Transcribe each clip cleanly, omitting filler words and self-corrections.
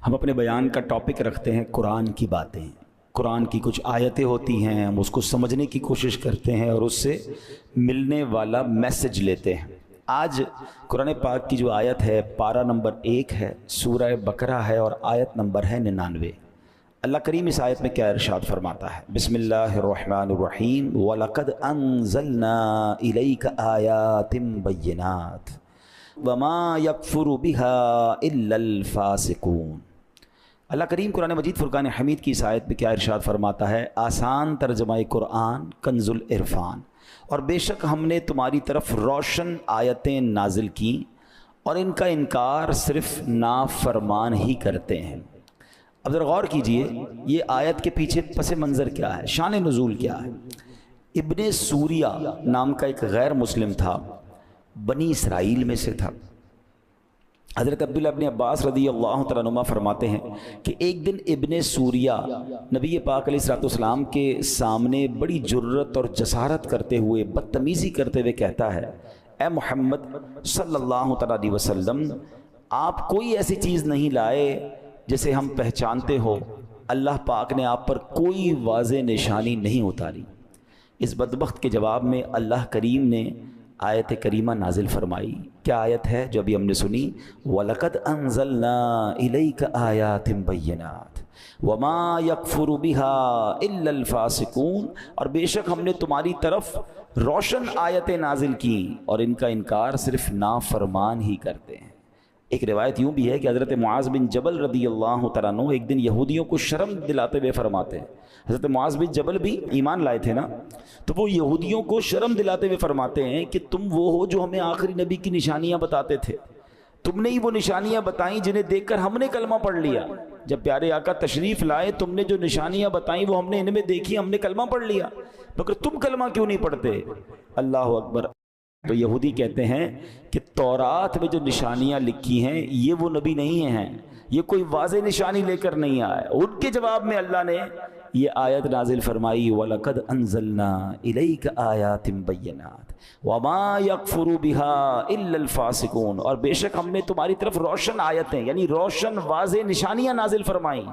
ہم اپنے بیان کا ٹاپک رکھتے ہیں قرآن کی باتیں۔ قرآن کی کچھ آیتیں ہوتی ہیں، ہم اس کو سمجھنے کی کوشش کرتے ہیں اور اس سے ملنے والا میسج لیتے ہیں۔ آج قرآن پاک کی جو آیت ہے پارہ نمبر 1 ہے، سورہ بقرہ ہے اور آیت نمبر ہے 99۔ اللہ کریم اس آیت میں کیا ارشاد فرماتا ہے؟ بسم اللہ الرحمن الرحیم وَلَقَدْ أَنزَلْنَا إِلَيْكَ آيَاتٍ بَيِّنَاتٍ وَمَا يَكْفُرُ بِهَا إِلَّا الْفَاسِقُونَ۔ اللہ کریم قرآن مجید فرقان حمید کی اس آیت میں کیا ارشاد فرماتا ہے؟ آسان ترجمہ قرآن کنز العرفان، اور بے شک ہم نے تمہاری طرف روشن آیتیں نازل کی اور ان کا انکار صرف نافرمان ہی کرتے ہیں۔ اب ذرا غور کیجئے، یہ آیت کے پیچھے پس منظر کیا ہے، شان نزول کیا ہے؟ ابن سوریہ نام کا ایک غیر مسلم تھا، بنی اسرائیل میں سے تھا۔ حضرت عبداللہ ابن عباس رضی اللہ تعالیٰ عنہما فرماتے ہیں کہ ایک دن ابن سوریہ نبی پاک علیہ السلام کے سامنے بڑی جرت اور جسارت کرتے ہوئے، بدتمیزی کرتے ہوئے کہتا ہے، اے محمد صلی اللہ تعالیٰ علیہ وسلم، آپ کوئی ایسی چیز نہیں لائے جسے ہم پہچانتے ہو، اللہ پاک نے آپ پر کوئی واضح نشانی نہیں اتاری۔ اس بدبخت کے جواب میں اللہ کریم نے آیت کریمہ نازل فرمائی۔ کیا آیت ہے جو ابھی ہم نے سنی؟ وَلَقَدْ أَنزَلْنَا إِلَيْكَ آيَاتٍ بَيِّنَاتٍ وَمَا يَكْفُرُ بِهَا إِلَّا الْفَاسِقُونَ، اور بے شک ہم نے تمہاری طرف روشن آیتیں نازل کی اور ان کا انکار صرف نافرمان ہی کرتے ہیں۔ ایک روایت یوں بھی ہے کہ حضرت معاذ بن جبل رضی اللہ تعالیٰ عنہ ایک دن یہودیوں کو شرم دلاتے ہوئے فرماتے ہیں، حضرت معاذ بن جبل بھی ایمان لائے تھے نا، تو وہ یہودیوں کو شرم دلاتے ہوئے فرماتے ہیں کہ تم وہ ہو جو ہمیں آخری نبی کی نشانیاں بتاتے تھے، تم نے ہی وہ نشانیاں بتائیں جنہیں دیکھ کر ہم نے کلمہ پڑھ لیا۔ جب پیارے آقا تشریف لائے، تم نے جو نشانیاں بتائیں وہ ہم نے ان میں دیکھی، ہم نے کلمہ پڑھ لیا، مگر تم کلمہ کیوں نہیں پڑھتے؟ اللہ اکبر۔ تو یہودی کہتے ہیں کہ تورات میں جو نشانیاں لکھی ہیں یہ وہ نبی نہیں ہیں، یہ کوئی واضح نشانی لے کر نہیں آئے۔ ان کے جواب میں اللہ نے یہ آیت نازل فرمائی، وَلَقَدْ أَنزَلْنَا إِلَيْكَ آيَاتٍ بَيِّنَاتٍ وَمَا يَكْفُرُ بِهَا إِلَّا الْفَاسِقُونَ، اور بے شک ہم نے تمہاری طرف روشن آیتیں یعنی روشن واضح نشانیاں نازل فرمائیں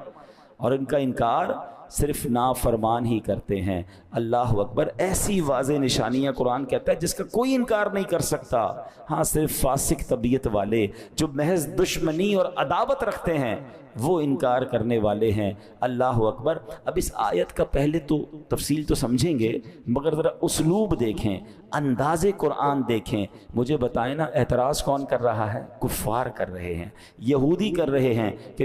اور ان کا انکار صرف نافرمان ہی کرتے ہیں۔ اللہ اکبر۔ ایسی واضح نشانیاں قرآن کہتا ہے جس کا کوئی انکار نہیں کر سکتا، ہاں صرف فاسق طبیعت والے جو محض دشمنی اور عداوت رکھتے ہیں وہ انکار کرنے والے ہیں۔ اللہ اکبر۔ اب اس آیت کا پہلے تو تفصیل تو سمجھیں گے، مگر ذرا اسلوب دیکھیں، انداز قرآن دیکھیں۔ مجھے بتائیں نا، اعتراض کون کر رہا ہے؟ کفار کر رہے ہیں، یہودی کر رہے ہیں کہ